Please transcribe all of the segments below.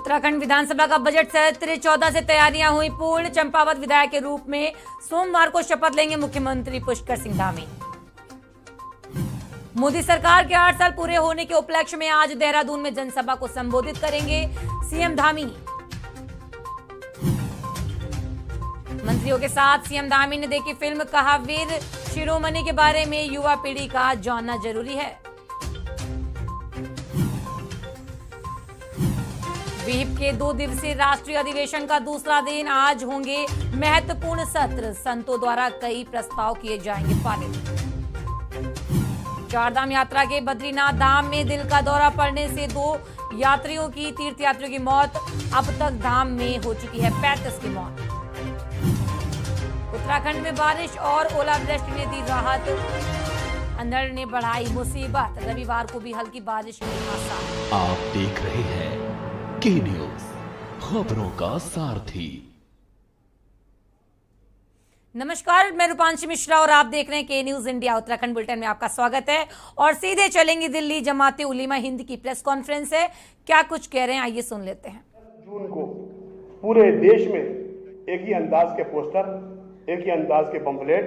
उत्तराखंड विधानसभा का बजट सत्र 14 से तैयारियां हुई पूर्ण। चंपावत विधायक के रूप में सोमवार को शपथ लेंगे मुख्यमंत्री पुष्कर सिंह धामी। मोदी सरकार के 8 साल पूरे होने के उपलक्ष्य में आज देहरादून में जनसभा को संबोधित करेंगे सीएम धामी। मंत्रियों के साथ सीएम धामी ने देखी फिल्म कहा वीर शिरोमणि के बारे में युवा पीढ़ी का जानना जरूरी है। विहिप के 2 दिवसीय राष्ट्रीय अधिवेशन का दूसरा दिन आज होंगे महत्वपूर्ण सत्र। संतों द्वारा कई प्रस्ताव किए जाएंगे पारित। चारधाम यात्रा के बद्रीनाथ धाम में दिल का दौरा पड़ने से 2 यात्रियों की तीर्थयात्रियों की मौत। अब तक धाम में हो चुकी है 35 की मौत। उत्तराखंड में बारिश और ओलावृष्टि ने दी राहत, अंधड़ ने बढ़ाई मुसीबत। रविवार को भी हल्की बारिश के आसार। आप देख रहे हैं के न्यूज, खबरों का सारथी। नमस्कार, मैं रूपांशी मिश्रा और आप देख रहे हैं के न्यूज इंडिया। उत्तराखंड बुलेटिन में आपका स्वागत है और सीधे चलेंगे दिल्ली। जमाते उलेमा हिंद की प्रेस कॉन्फ्रेंस है, क्या कुछ कह रहे हैं आइए सुन लेते हैं। जून को पूरे देश में एक ही अंदाज के पोस्टर, एक ही अंदाज के पंपलेट,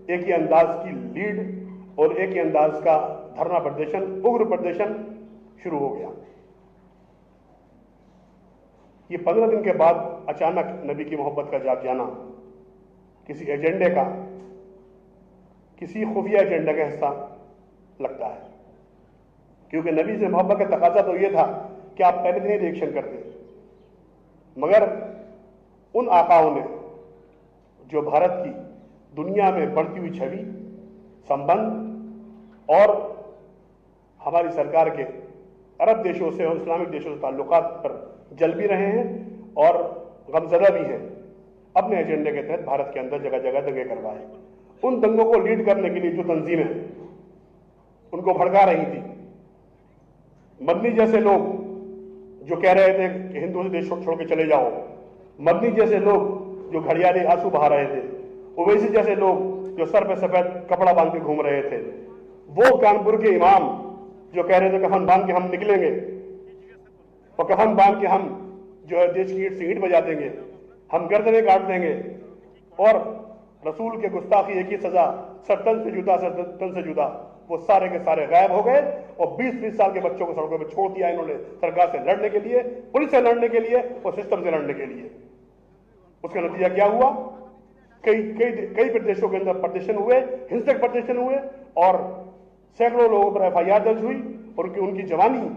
एक ही अंदाज की लीड और एक ही अंदाज का धरना प्रदर्शन, उग्र प्रदर्शन शुरू हो गया। ये 15 दिन के बाद अचानक नबी की मोहब्बत का जाग जाना किसी एजेंडे का, किसी खुफिया एजेंडे का हिस्सा लगता है, क्योंकि नबी से मोहब्बत का तकाजा तो ये था कि आप पहले दिन ही रिएक्शन करते, मगर उन आकाओं ने जो भारत की दुनिया में बढ़ती हुई छवि, संबंध और हमारी सरकार के अरब देशों से और इस्लामिक देशों से ताल्लुकात पर जल भी रहे हैं और गमजदा भी हैं, अपने एजेंडे के तहत भारत के अंदर जगह जगह दंगे करवाए। उन दंगों को लीड करने के लिए जो तंजीमें उनको भड़का रही थी, मदनी जैसे लोग जो कह रहे थे कि हिंदू से देश छोड़ के चले जाओ, मदनी जैसे लोग जो घड़ियाली आंसू बहा रहे थे, ओवैसी जैसे लोग जो सर पे सफेद कपड़ा बांध के घूम रहे थे, वो कानपुर के इमाम जो कह रहे थे कफन बांध के हम निकलेंगे और कफन बांध के हम जो है देश की ईंट से ईंट बजा देंगे, हम गर्दनें काट देंगे और रसूल के गुस्ताखी एक ही सजा, सर तन से जुदा, सर तन से जुदा, वो सारे के सारे गायब हो गए और 20-20 साल के बच्चों को सड़कों पर छोड़ दिया इन्होंने सरकार से लड़ने के लिए, पुलिस से लड़ने के लिए और सिस्टम से लड़ने के लिए। उसका नतीजा क्या हुआ? कई प्रदेशों के अंदर प्रदर्शन हुए, हिंसक प्रदर्शन हुए और सैकड़ों लोगों पर FIR दर्ज हुई और उनकी जवानी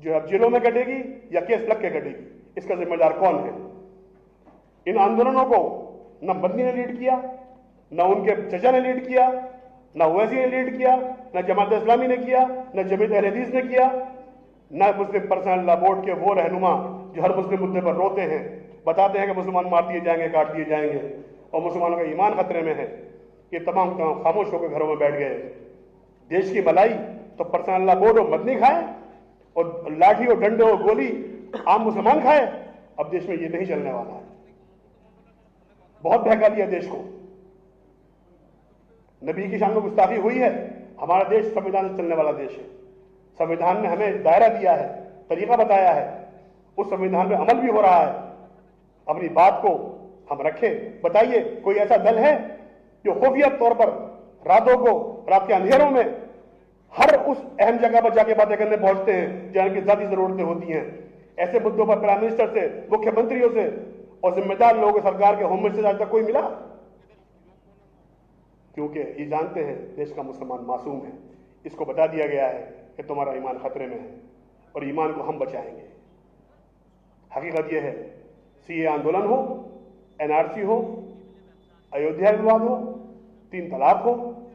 जो अब जेलों में कटेगी या केस लग के कटेगी, इसका जिम्मेदार कौन है? इन आंदोलनों को न मदनी ने लीड किया, न उनके चचा ने लीड किया, न ओवैसी ने लीड किया, न जमात इस्लामी ने किया, न जमीयत अहले हदीस ने किया, न मुस्लिम पर्सनल लॉ बोर्ड के वो रहनुमा जो हर मुस्लिम मुद्दे पर रोते हैं, बताते हैं कि मुसलमान मार दिए जाएंगे, काट दिए जाएंगे और मुसलमानों का ईमान खतरे में है। ये तमाम खामोश होकर घरों में बैठ गए। देश की भलाई तो पर्सनल लॉ बोर्ड और मदनी खाए और लाठी और डंडे और गोली आम मुसलमान खाए। अब देश में ये नहीं चलने वाला है। बहुत बहका दिया देश को, नबी की शान में गुस्ताखी हुई है। हमारा देश संविधान से चलने वाला देश है। संविधान ने हमें दायरा दिया है, तरीका बताया है, उस संविधान में अमल भी हो रहा है। अपनी बात को हम रखें। बताइए कोई ऐसा दल है जो खुफिया तौर पर रातों को, रात के अंधेरों में हर उस अहम जगह पर जाके बातें करने पहुंचते हैं जहां की ज्यादा जरूरतें होती हैं? ऐसे मुद्दों पर प्राइम मिनिस्टर से, मुख्यमंत्रियों से और जिम्मेदार लोगों सरकार के होम मिनिस्टर से आज तक कोई मिला? क्योंकि ये जानते हैं देश का मुसलमान मासूम है। इसको बता दिया गया है कि तुम्हारा ईमान खतरे में है और ईमान को हम बचाएंगे। हकीकत यह है, CA आंदोलन हो, NRC हो, अयोध्या विवाद हो, 3 तलाक हो,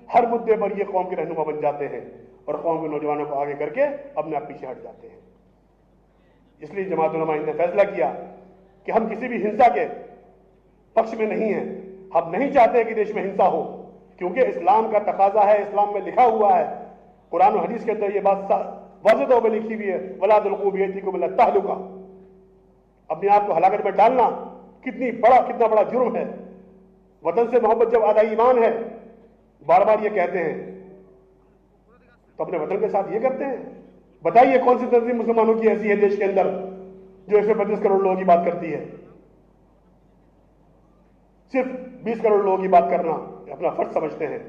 हर मुद्दे पर ये कौम के रहनुमा बन जाते हैं और कौम के नौजवानों को आगे करके अपने आप पीछे हट जाते हैं। इसलिए जमात उलमा हिंद ने फैसला किया कि हम किसी भी हिंसा के पक्ष में नहीं हैं। हम नहीं चाहते कि देश में हिंसा हो, क्योंकि इस्लाम का तकाजा है, इस्लाम में लिखा हुआ है, कुरान और हदीस के अंदर ये बात वाज़ेह तौर पर लिखी हुई है, वला तुल्कू बियदिकुम इला तहलुका। अपने आप को हलाकत में डालना कितना बड़ा जुर्म है। वतन से मोहब्बत जब आधा ईमान है, बार बार ये कहते हैं, तो अपने वतन के साथ ये करते हैं। बताइए कौन सी तंजीम मुसलमानों की ऐसी है देश के अंदर जो 135 करोड़ लोगों की बात करती है। सिर्फ 20 करोड़ लोगों की बात करना अपना फर्ज समझते हैं।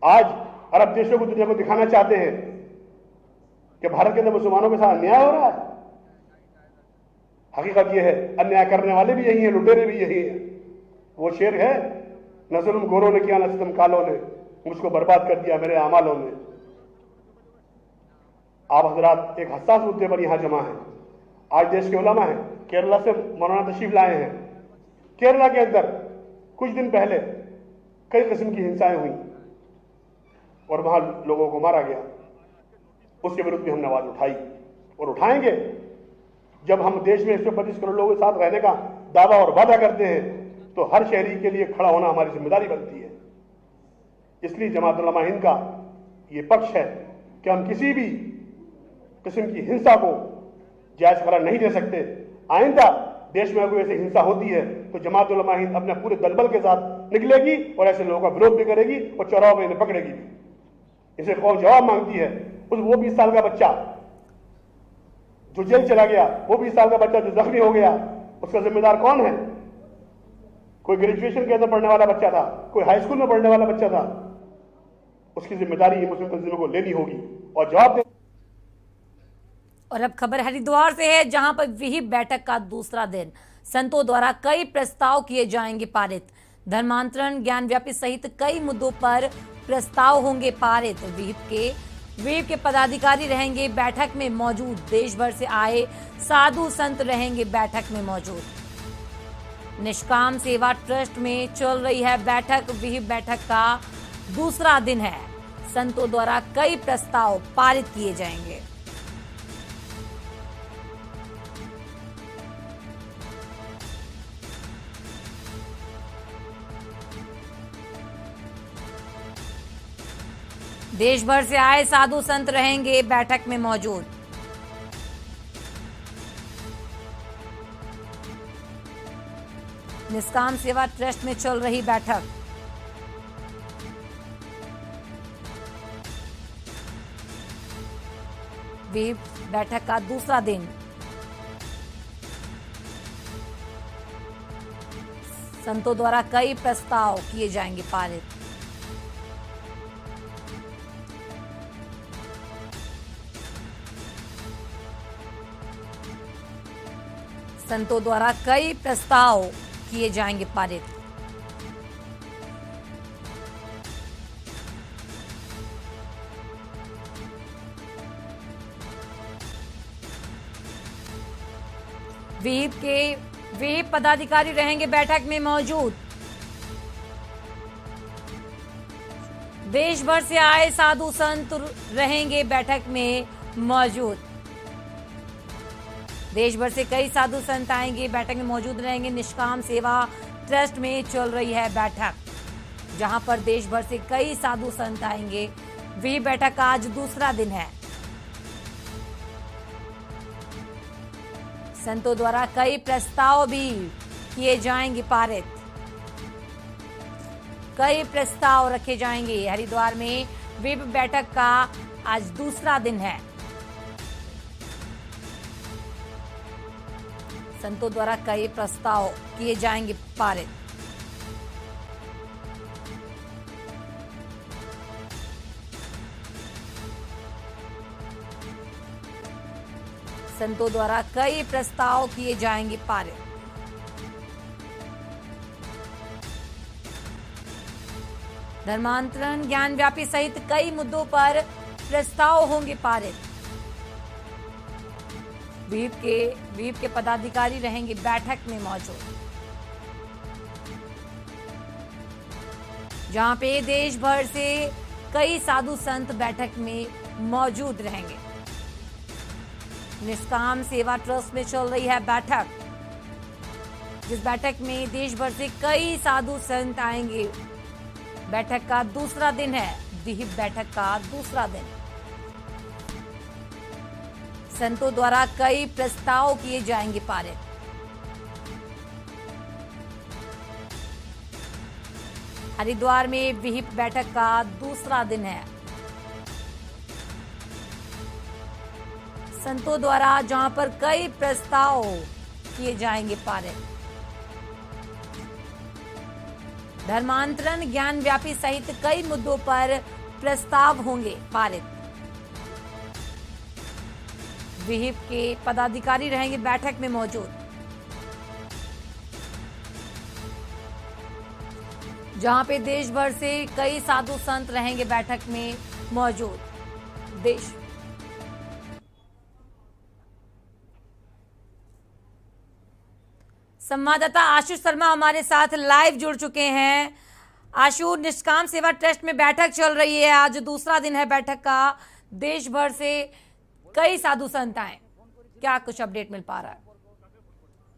आज अरब देशों को दुनिया को दिखाना चाहते हैं कि भारत के अंदर मुसलमानों के साथ अन्याय हो रहा है। हकीकत यह है, अन्याय करने वाले भी यही हैं, लुटेरे भी यही हैं। वो शेर है, न जुल्म गोरों ने किया न सितम कालों ने, मुझको बर्बाद कर दिया मेरे अमालों ने। आप हजरात एक हसास मुद्दे पर यहां जमा हैं। आज देश के उलमा हैं, केरला से मौलाना तशरीफ लाए हैं। केरला के अंदर कुछ दिन पहले कई किस्म की हिंसाएं हुई और वहां लोगों को मारा गया। उसके विरुद्ध भी हमने आवाज उठाई और उठाएंगे। जब हम देश में 125 करोड़ लोगों के साथ रहने का दावा और वादा करते हैं तो हर शहरी के लिए खड़ा होना हमारी जिम्मेदारी बनती है। इसलिए जमात उलमा हिंद का ये पक्ष है कि हम किसी भी किस्म की हिंसा को जायज करार नहीं दे सकते। आइंदा देश में अगर ऐसी हिंसा होती है तो जमात उलमा हिंद अपने पूरे दलबल के साथ निकलेगी और ऐसे लोगों का विरोध भी करेगी और चौराहों में इन्हें पकड़ेगी भी। इसे कौन जवाब मांगती है? वो 20 साल का बच्चा जो जेल चला गया, वो 20 साल का बच्चा जो जख्मी हो गया, उसका जिम्मेदार कौन है? कोई ग्रेजुएशन के अंदर पढ़ने वाला बच्चा था, कोई हाई स्कूल में पढ़ने वाला बच्चा था। उसकी जिम्मेदारी मुस्लिम तंजीमों को लेनी होगी और जवाब दे। और अब खबर हरिद्वार से है, जहां पर विहिप बैठक का दूसरा दिन संतों द्वारा कई प्रस्ताव किए जाएंगे पारित। धर्मांतरण, ज्ञानव्यापी सहित कई मुद्दों पर प्रस्ताव होंगे पारित। विहिप के पदाधिकारी रहेंगे बैठक में मौजूद। देश भर से आए साधु संत रहेंगे बैठक में मौजूद। निष्काम सेवा ट्रस्ट में चल रही है बैठक। विहिप बैठक का दूसरा दिन है। संतों द्वारा कई प्रस्ताव पारित किए जाएंगे। देश भर से आए साधु संत रहेंगे बैठक में मौजूद। निष्काम सेवा ट्रस्ट में चल रही बैठक। विहिप बैठक का दूसरा दिन। संतों द्वारा कई प्रस्ताव किए जाएंगे पारित। संतों द्वारा कई प्रस्ताव किए जाएंगे पारित। विहिप पदाधिकारी रहेंगे बैठक में मौजूद। देश भर से आए साधु संत रहेंगे बैठक में मौजूद। देश भर से कई साधु संत आएंगे, बैठक में मौजूद रहेंगे। निष्काम सेवा ट्रस्ट में चल रही है बैठक, जहां पर देश भर से कई साधु संत आएंगे। विहिप बैठक का आज दूसरा दिन है। संतों द्वारा कई प्रस्ताव भी किए जाएंगे पारित। कई प्रस्ताव रखे जाएंगे। हरिद्वार में विहिप बैठक का आज दूसरा दिन है। संतों द्वारा कई प्रस्ताव किए जाएंगे पारित। संतों द्वारा कई प्रस्ताव किए जाएंगे पारित। धर्मांतरण, ज्ञानव्यापी सहित कई मुद्दों पर प्रस्ताव होंगे पारित। विहिप के पदाधिकारी रहेंगे बैठक में मौजूद, जहां पे देश भर से कई साधु संत बैठक में मौजूद रहेंगे। निष्काम सेवा ट्रस्ट में चल रही है बैठक, जिस बैठक में देश भर से कई साधु संत आएंगे। बैठक का दूसरा दिन है। विहिप बैठक का दूसरा दिन। संतों द्वारा कई प्रस्ताव किए जाएंगे पारित। हरिद्वार में विहिप बैठक का दूसरा दिन है। संतों द्वारा जहां पर कई प्रस्ताव किए जाएंगे पारित। धर्मांतरण, ज्ञानव्यापी सहित कई मुद्दों पर प्रस्ताव होंगे पारित। विहिप के पदाधिकारी रहेंगे बैठक में मौजूद। जहां पे देश भर से कई साधु संत रहेंगे बैठक में मौजूद। संवाददाता आशु शर्मा हमारे साथ लाइव जुड़ चुके हैं। आशु, निष्काम सेवा ट्रस्ट में बैठक चल रही है, आज दूसरा दिन है बैठक का। देश भर से कई साधु संत आए, क्या कुछ अपडेट मिल पा रहा है?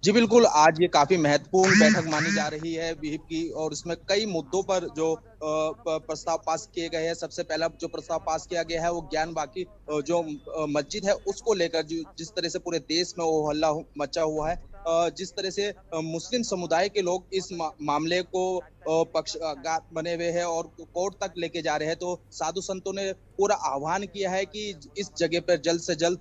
जी बिल्कुल, आज ये काफी महत्वपूर्ण बैठक मानी जा रही है विहिप की, और इसमें कई मुद्दों पर जो प्रस्ताव पास किए गए हैं। सबसे पहला जो प्रस्ताव पास किया गया है वो ज्ञानवापी जो मस्जिद है उसको लेकर, जिस तरह से पूरे देश में वो हल्ला मचा हुआ है, जिस तरह से मुस्लिम समुदाय के लोग इस मामले को पक्षघात बने हुए हैं और कोर्ट तक लेके जा रहे हैं, तो साधु संतों ने पूरा आह्वान किया है कि इस जगह पर जल्द से जल्द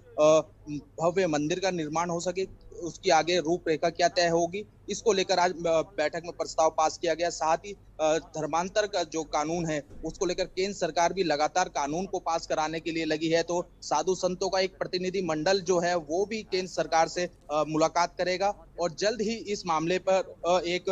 भव्य मंदिर का निर्माण हो सके, उसकी आगे रूपरेखा क्या तय होगी, इसको लेकर आज बैठक में प्रस्ताव पास किया गया। साथ ही धर्मांतर का जो कानून है उसको लेकर केंद्र सरकार भी लगातार कानून को पास कराने के लिए लगी है, तो साधु संतों का एक प्रतिनिधि मंडल जो है वो भी केंद्र सरकार से मुलाकात करेगा और जल्द ही इस मामले पर एक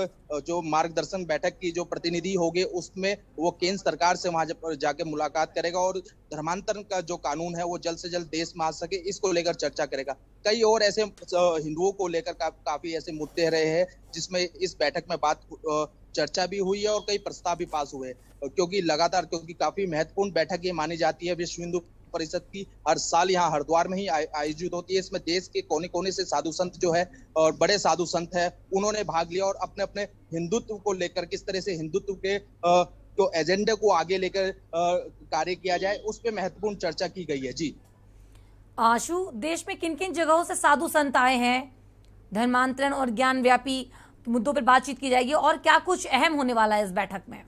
जो मार्गदर्शन बैठक की जो प्रतिनिधि होंगे उसमें वो केंद्र सरकार से वहां जाके मुलाकात करेगा और धर्मांतरण का जो कानून है वो जल्द से जल्द देश में आ सके, इसको लेकर चर्चा करेगा। कई और ऐसे हिंदुओं को लेकर काफी ऐसे मुद्दे रहे हैं जिसमें इस बैठक में चर्चा भी हुई है और कई प्रस्ताव भी पास हुए, क्योंकि काफी महत्वपूर्ण बैठक ये मानी जाती है विश्व हिंदू परिषद की। हर साल यहाँ हरिद्वार में ही आयोजित होती है। इसमें देश के कोने कोने से साधु संत जो है और बड़े साधु संत है उन्होंने भाग लिया और अपने अपने हिंदुत्व को लेकर, किस तरह से हिंदुत्व के जो एजेंडे को आगे लेकर कार्य किया जाए, उस पर महत्वपूर्ण चर्चा की गई है। जी आशु, देश में किन किन जगहों से साधु संत आए हैं? धर्मांतरण और ज्ञानव्यापी मुद्दों पर बातचीत की जाएगी और क्या कुछ अहम होने वाला है इस बैठक में?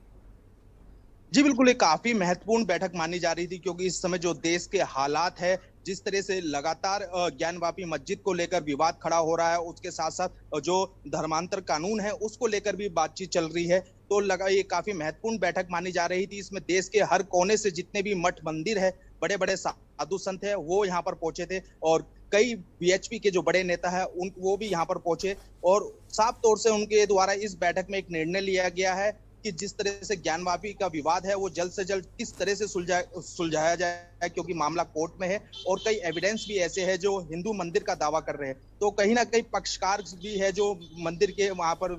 जी बिल्कुल, एक काफी महत्वपूर्ण बैठक मानी जा रही थी, क्योंकि इस समय जो देश के हालात है, जिस तरह से लगातार ज्ञानवापी मस्जिद को लेकर विवाद खड़ा हो रहा है, उसके साथ साथ जो धर्मांतर कानून है उसको लेकर भी बातचीत चल रही है, तो ये काफी महत्वपूर्ण बैठक मानी जा रही थी। इसमें देश के हर कोने से जितने भी मठ मंदिर है, बड़े बड़े साधु संत है, वो यहाँ पर पहुंचे थे और कई बीएचपी के जो बड़े नेता है वो भी यहाँ पर पहुंचे और साफ तौर से उनके द्वारा इस बैठक में एक निर्णय लिया गया है कि जिस तरह से ज्ञानवापी का विवाद है वो जल्द से जल्द किस तरह से सुलझाया जाए, क्योंकि मामला कोर्ट में है और कई एविडेंस भी ऐसे हैं जो हिंदू मंदिर का दावा कर रहे हैं, तो कहीं ना कहीं पक्षकार भी है जो मंदिर के वहां पर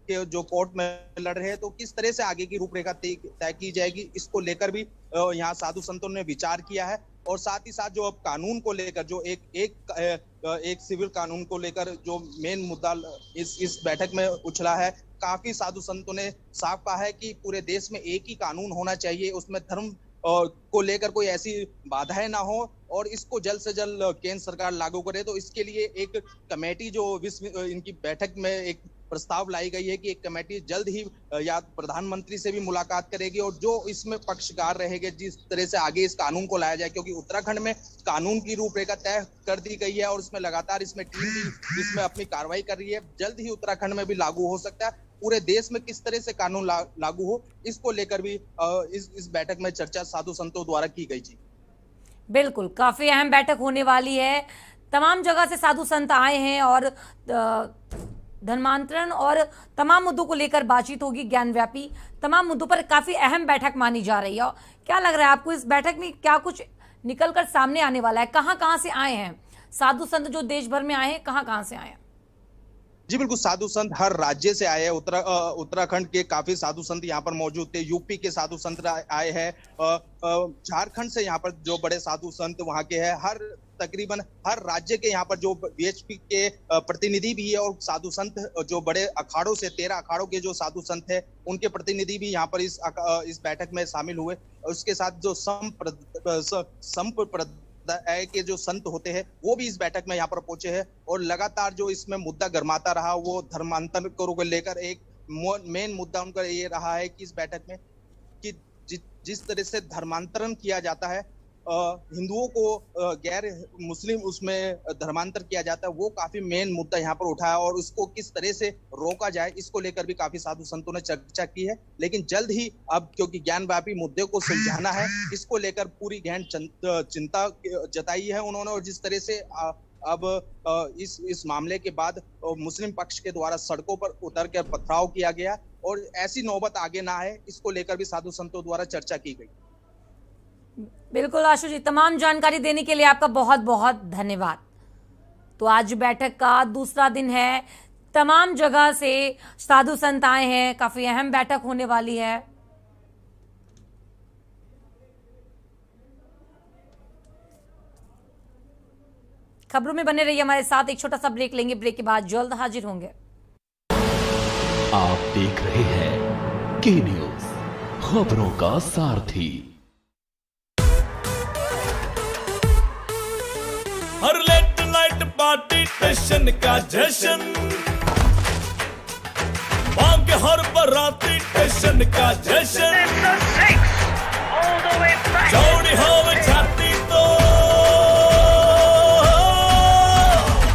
के जो कोर्ट में लड़ रहे हैं, तो किस तरह से आगे की रूपरेखा तय की जाएगी, इसको लेकर भी यहाँ साधु संतों ने विचार किया है। और साथ ही साथ जो अब कानून को लेकर जो एक सिविल कानून को लेकर जो मेन मुद्दा इस बैठक में उछला है, काफी साधु संतों ने साफ कहा है कि पूरे देश में एक ही कानून होना चाहिए, उसमें धर्म को लेकर कोई ऐसी बाधाएं ना हो और इसको जल्द से जल्द केंद्र सरकार लागू करे। तो इसके लिए एक कमेटी जो इनकी बैठक में एक प्रस्ताव लाई गई है कि एक कमेटी जल्द ही या प्रधानमंत्री से भी मुलाकात करेगी और जो इसमें पक्षकार रहेंगे, जिस तरह से आगे इस कानून को लाया जाए, क्योंकि उत्तराखंड में कानून की रूपरेखा तय कर दी गई है और इसमें लगातार इसमें टीम भी इसमें अपनी कार्रवाई कर रही है। जल्द ही उत्तराखंड में भी लागू हो सकता है। पूरे देश में किस तरह से कानून लागू हो, इसको लेकर भी इस बैठक में चर्चा साधु संतों द्वारा की गई थी। बिल्कुल, काफी अहम बैठक होने वाली है। तमाम जगह से साधु संत आए हैं और धर्मांतरण और तमाम मुद्दों को लेकर बातचीत होगी। ज्ञानव्यापी तमाम मुद्दों पर काफी अहम बैठक मानी जा रही है। क्या लग रहा है आपको, इस बैठक में क्या कुछ निकलकर सामने आने वाला है? कहां से आए हैं साधु संत जो देश भर में आए हैं? कहां से आए हैं? जी बिल्कुल, साधु संत हर राज्य से आए हैं। उत्तराखंड के काफी साधु संत यहाँ पर मौजूद थे, यूपी के साधु संत आए हैं, झारखंड से यहाँ पर जो बड़े साधु संत वहाँ के हैं, तकरीबन हर राज्य के यहाँ पर जो बीएचपी के प्रतिनिधि भी है और साधु संत जो बड़े अखाड़ों से 13 अखाड़ों के जो साधु संत है उनके प्रतिनिधि भी यहाँ पर इस बैठक में शामिल हुए। उसके साथ जो संप्रदाय के जो संत होते हैं वो भी इस बैठक में यहाँ पर पहुंचे हैं और लगातार जो इसमें मुद्दा गरमाता रहा वो धर्मांतर को लेकर एक मेन मुद्दा उनका ये रहा है कि इस बैठक में कि जिस तरह से धर्मांतरण किया जाता है हिंदुओं को गैर मुस्लिम उसमें धर्मांतर किया जाता है, वो काफी मेन मुद्दा यहाँ पर उठा है और उसको किस तरह से रोका जाए इसको लेकर भी काफी साधु संतों ने चर्चा की है। लेकिन जल्द ही अब क्योंकि ज्ञानव्यापी मुद्दे को सुलझाना है, इसको लेकर पूरी गहन चिंता जताई है उन्होंने। और जिस तरह से अब इस मामले के बाद मुस्लिम पक्ष के द्वारा सड़कों पर उतर कर पथराव किया गया और ऐसी नौबत आगे ना आए, इसको लेकर भी साधु संतों द्वारा चर्चा की गई। बिल्कुल आशु जी, तमाम जानकारी देने के लिए आपका बहुत बहुत धन्यवाद। तो आज बैठक का दूसरा दिन है, तमाम जगह से साधु संत आए हैं, काफी अहम बैठक होने वाली है। खबरों में बने रहिए हमारे साथ, एक छोटा सा ब्रेक लेंगे, ब्रेक के बाद जल्द हाजिर होंगे। आप देख रहे हैं के न्यूज, खबरों का सारथी। हर लेट नाइट पार्टी टेंशन का जश्न, बांग हर बराती टेंशन का जश्न, चौड़ी हो छाती तो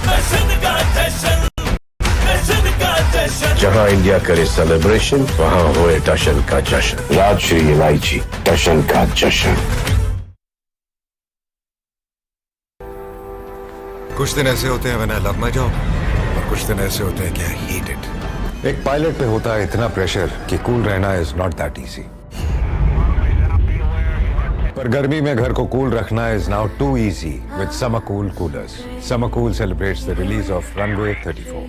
टेंशन का जश्न, टेंशन का जश्न। जहां इंडिया करे सेलिब्रेशन, वहां होए टशन का जश्न। राजश्री इलायची, टशन का जश्न। कुछ दिन ऐसे होते हैं when I love my job, और कुछ दिन ऐसे होते हैं कि I hate it। एक पायलट पे होता है इतना प्रेशर कि कूल रहना is not that easy। पर गर्मी में घर को कूल रखना is now too easy with Summer Cool coolers। Summer Cool celebrates the release of Runway 34।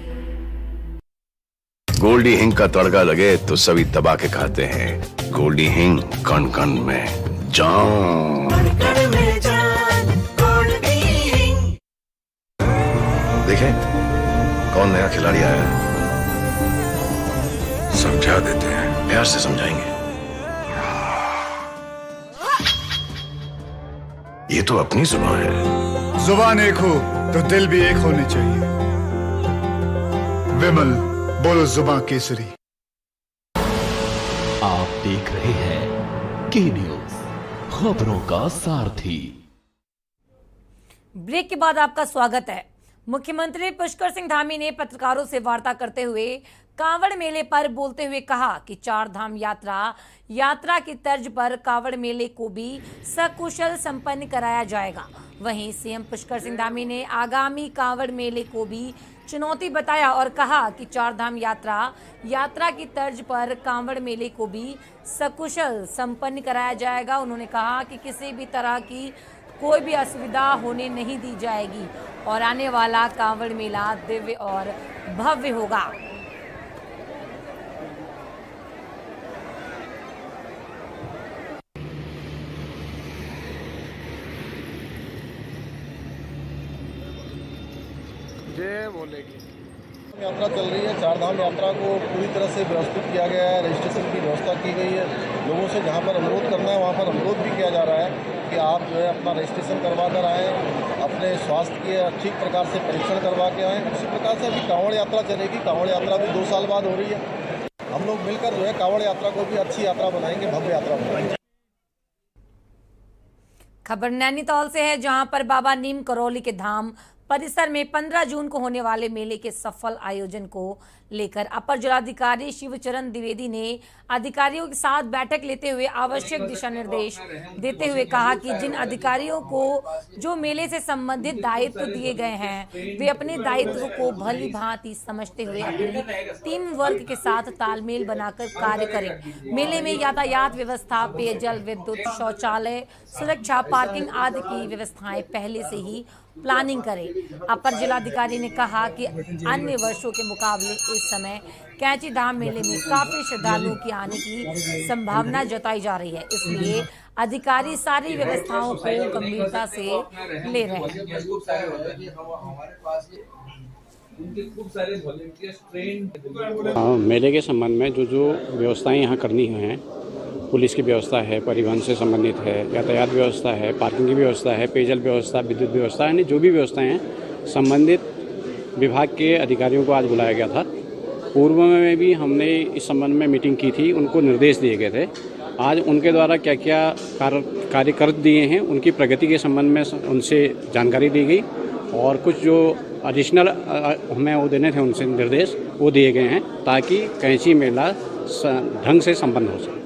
Goldy हिंग का तड़का लगे तो सभी दबा के खाते हैं। गोल्डी हिंग, कण कण में जान। देखें कौन नया खिलाड़ी आया है, समझा देते हैं, प्यार से समझाएंगे। ये तो अपनी जुबान है। जुबान एक हो तो दिल भी एक होने चाहिए। विमल, बोलो जुबान केसरी। आप देख रहे हैं के न्यूज, खबरों का सारथी। ब्रेक के बाद आपका स्वागत है। मुख्यमंत्री पुष्कर सिंह धामी ने पत्रकारों से वार्ता करते हुए कांवड़ मेले पर बोलते हुए कहा कि चार धाम यात्रा की तर्ज पर कांवड़ मेले को भी सकुशल संपन्न कराया जाएगा। वहीं सीएम पुष्कर सिंह धामी ने आगामी कांवड़ मेले को भी चुनौती बताया और कहा कि चार धाम यात्रा की तर्ज पर कांवड़ मेले को भी सकुशल संपन्न कराया जाएगा। उन्होंने कहा कि किसी भी तरह की कोई भी असुविधा होने नहीं दी जाएगी और आने वाला कांवड़ मेला दिव्य और भव्य होगा। यात्रा चल रही है, चार धाम यात्रा को पूरी तरह से व्यवस्थित किया गया है, रजिस्ट्रेशन की व्यवस्था की गई है। लोगों से जहां पर अनुरोध करना है वहां पर अनुरोध भी किया जा रहा है कि आप जो है अपना रजिस्ट्रेशन करवा कर आएँ, अपने स्वास्थ्य के ठीक प्रकार से परीक्षण करवा के आएँ। उसी प्रकार से अभी कांवड़ यात्रा चलेगी। कांवड़ यात्रा भी 2 साल बाद हो रही है। हम लोग मिलकर जो है कांवड़ यात्रा को भी अच्छी यात्रा बनाएंगे, भव्य यात्रा बनाएंगे। खबर नैनीताल से है, जहां पर बाबा नीम करौली के धाम परिसर में 15 जून को होने वाले मेले के सफल आयोजन को लेकर अपर जिलाधिकारी शिवचरण द्विवेदी ने अधिकारियों के साथ बैठक लेते हुए आवश्यक दिशा निर्देश देते हुए कहा कि जिन अधिकारियों को जो मेले से संबंधित दायित्व दिए गए हैं वे अपने दायित्व को भली भांति समझते हुए अपनी टीम वर्क के साथ तालमेल बनाकर कार्य करें। मेले में यातायात व्यवस्था, पेयजल, विद्युत, शौचालय, सुरक्षा, पार्किंग आदि की व्यवस्थाएं पहले से ही प्लानिंग करें। अपर जिलाधिकारी ने कहा कि अन्य वर्षों के मुकाबले इस समय कैंची धाम मेले में काफी श्रद्धालुओं की आने की संभावना जताई जा रही है, इसलिए अधिकारी सारी व्यवस्थाओं को गंभीरता से ले रहे हैं। मेले के संबंध में जो व्यवस्थाएं यहाँ करनी हैं, पुलिस की व्यवस्था है, परिवहन से संबंधित है, यातायात व्यवस्था है, पार्किंग की व्यवस्था है, पेयजल व्यवस्था, विद्युत व्यवस्था, यानी जो भी व्यवस्थाएं हैं संबंधित विभाग के अधिकारियों को आज बुलाया गया था। पूर्व में भी हमने इस संबंध में मीटिंग की थी, उनको निर्देश दिए गए थे आज उनके द्वारा क्या क्या कार्य कर दिए हैं, उनकी प्रगति के संबंध में उनसे जानकारी दी गई और कुछ जो एडिशनल हमें वो देने थे उनसे निर्देश वो दिए गए हैं ताकि कैंची मेला ढंग से संपन्न हो सके।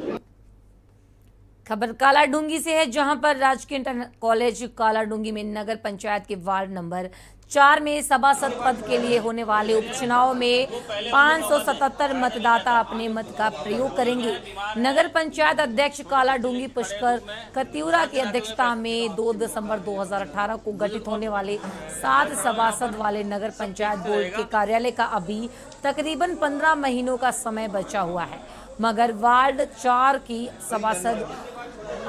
खबर कालाडूंगी से है, जहां पर राजकीय इंटर कॉलेज कालाडूंगी में नगर पंचायत के वार्ड नंबर 4 में सभासद पद के लिए होने वाले उपचुनाव में 577 मतदाता अपने मत का प्रयोग करेंगे। नगर पंचायत अध्यक्ष कालाडूंगी पुष्कर कतियूरा की अध्यक्षता में 2 दिसंबर 2018 को गठित होने वाले 7 सभासद वाले नगर पंचायत बोर्ड के कार्यालय का अभी तकरीबन 15 महीनों का समय बचा हुआ है, मगर वार्ड 4 की सभासद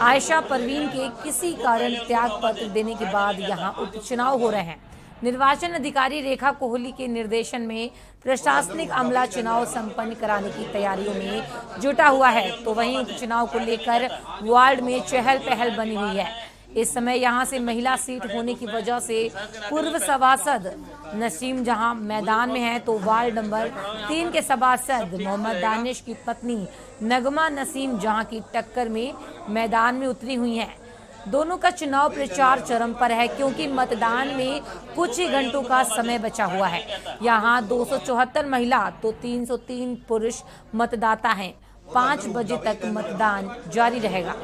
आयशा परवीन के किसी कारण त्याग पत्र देने के बाद यहां उपचुनाव हो रहे हैं। निर्वाचन अधिकारी रेखा कोहली के निर्देशन में प्रशासनिक अमला चुनाव संपन्न कराने की तैयारियों में जुटा हुआ है, तो वहीं उपचुनाव को लेकर वार्ड में चहल पहल बनी हुई है। इस समय यहां से महिला सीट होने की वजह से पूर्व सभासद नसीम जहां मैदान में है, तो वार्ड नंबर 3 के सभासद मोहम्मद दानिश की पत्नी नगमा नसीम जहां की टक्कर में मैदान में उतरी हुई हैं। दोनों का चुनाव प्रचार चरम पर है, क्योंकि मतदान में कुछ ही घंटों का समय बचा हुआ है। यहाँ 274 महिला तो 303 पुरुष मतदाता हैं। 5 बजे तक मतदान जारी रहेगा।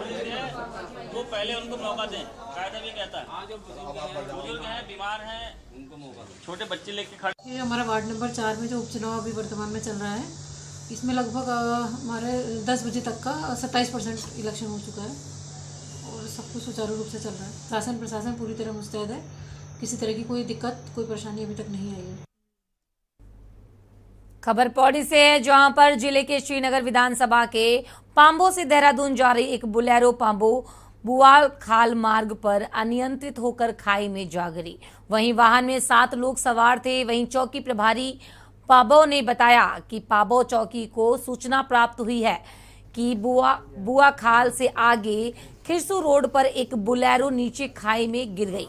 वो पहले उनको मौका दें, कायदा भी कहता है जो बुजुर्ग हैं, बीमार हैं, उनको मौका दें, छोटे बच्चे लेके खड़े। ये हमारा वार्ड नंबर 4 में जो उपचुनाव अभी वर्तमान में चल रहा है, इसमें लगभग हमारे 10 बजे तक का 27% इलेक्शन हो चुका है और सब कुछ सुचारू रूप से चल रहा है। शासन प्रशासन पूरी तरह मुस्तैद है, किसी तरह की कोई दिक्कत कोई परेशानी अभी तक नहीं आई है। खबर पौड़ी से है, जहां पर जिले के श्रीनगर विधानसभा के पांबो से देहरादून जा रही एक बुलेरो पांबो बुआल खाल मार्ग पर अनियंत्रित होकर खाई में जा गिरी। वहीं वाहन में 7 लोग सवार थे। वहीं चौकी प्रभारी पाबो ने बताया कि पाबो चौकी को सूचना प्राप्त हुई है कि बुआ खाल से आगे खिरसू रोड पर एक बुलेरो नीचे खाई में गिर गई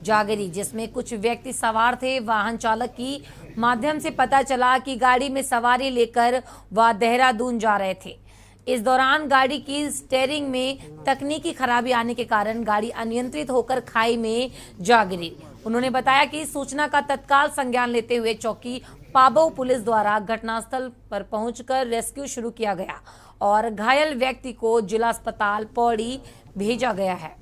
जागरी, जिसमें कुछ व्यक्ति सवार थे। वाहन चालक की माध्यम से पता चला कि गाड़ी में सवारी लेकर वह देहरादून जा रहे थे। इस दौरान गाड़ी की स्टीयरिंग में तकनीकी खराबी आने के कारण गाड़ी अनियंत्रित होकर खाई में जा गिरी। उन्होंने बताया कि सूचना का तत्काल संज्ञान लेते हुए चौकी पाबो पुलिस द्वारा घटनास्थल पर पहुंचकर रेस्क्यू शुरू किया गया और घायल व्यक्ति को जिला अस्पताल पौड़ी भेजा गया है।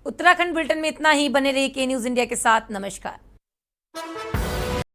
उत्तराखंड बुलेटिन में इतना ही। बने रहिए के न्यूज इंडिया के साथ। नमस्कार।